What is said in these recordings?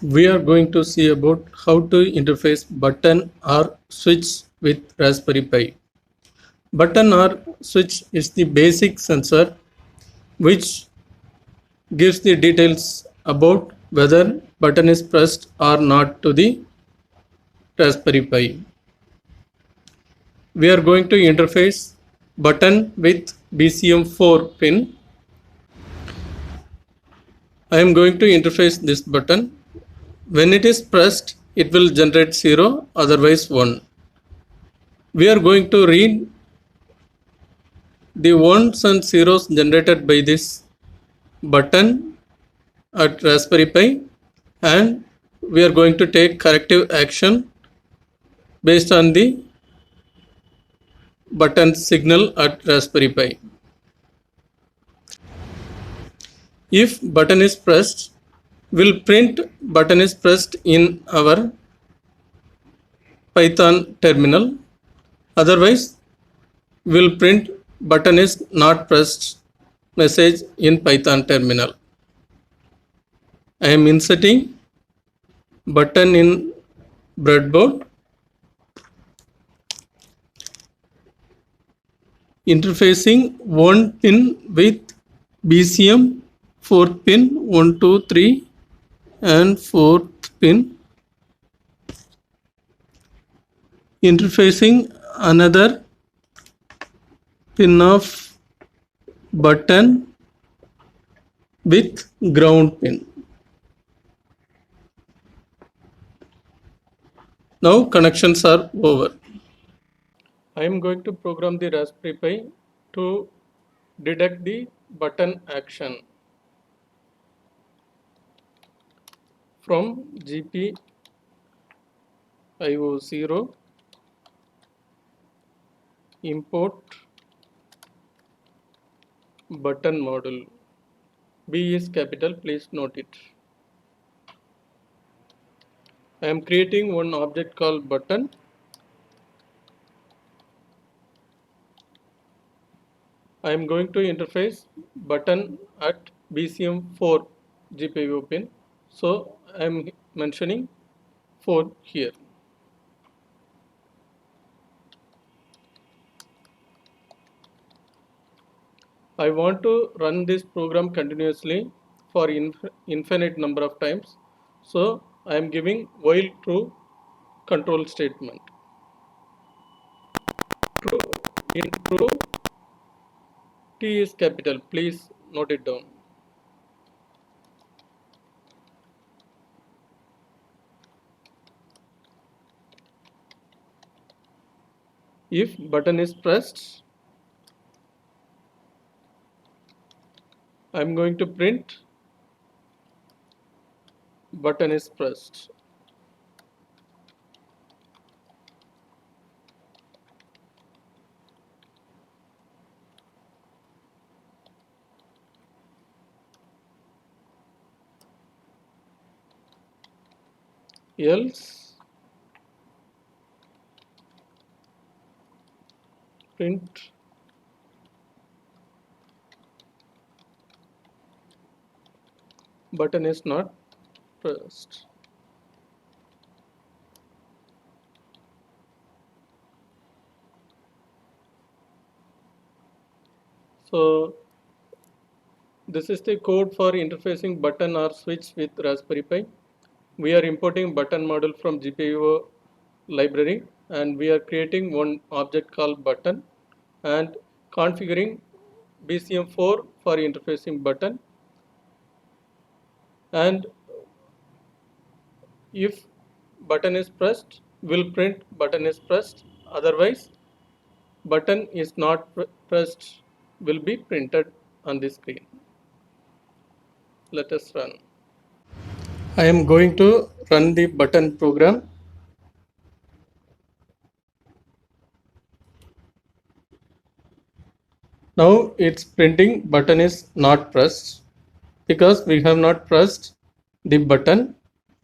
We are going to see about how to interface button or switch with Raspberry Pi. Button or switch is the basic sensor which gives the details about whether button is pressed or not to the Raspberry Pi. We are going to interface button with BCM4 pin. I am going to interface this button. When it is pressed, it will generate 0, otherwise 1. We are going to read the ones and zeros generated by this button at Raspberry Pi, and we are going to take corrective action based on the button signal at Raspberry Pi. If button is pressed, we'll print button is pressed in our Python terminal. Otherwise, we'll print button is not pressed message in Python terminal. I am inserting button in breadboard, interfacing one pin with BCM, fourth pin, 1, 2, 3, and fourth pin, interfacing another pin of button with ground pin. Now connections are over. I am going to program the Raspberry Pi to detect the button action from GPIO0 import button module. B is capital, please note it. I am creating one object called button. I am going to interface button at BCM4 GPIO pin. So I am mentioning 4 here. I want to run this program continuously for infinite number of times. So I am giving while true control statement. True in true, T is capital, please note it down. If button is pressed, I am going to print button is pressed. Else print button is not pressed. So this is the code for interfacing button or switch with Raspberry Pi. We are importing button module from GPIO library, and we are creating one object called button and configuring BCM4 for interfacing button. And if button is pressed, we'll print button is pressed. Otherwise, button is not pressed will be printed on the screen. Let us run. I am going to run the button program. Now it's printing button is not pressed because we have not pressed the button.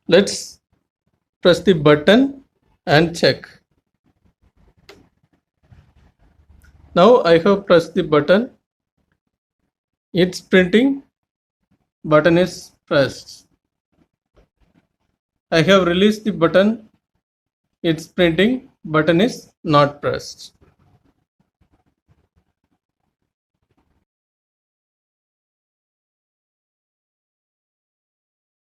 Let's press the button and check. Now I have pressed the button. It's printing button is pressed. I have released the button. It's printing. Button is not pressed.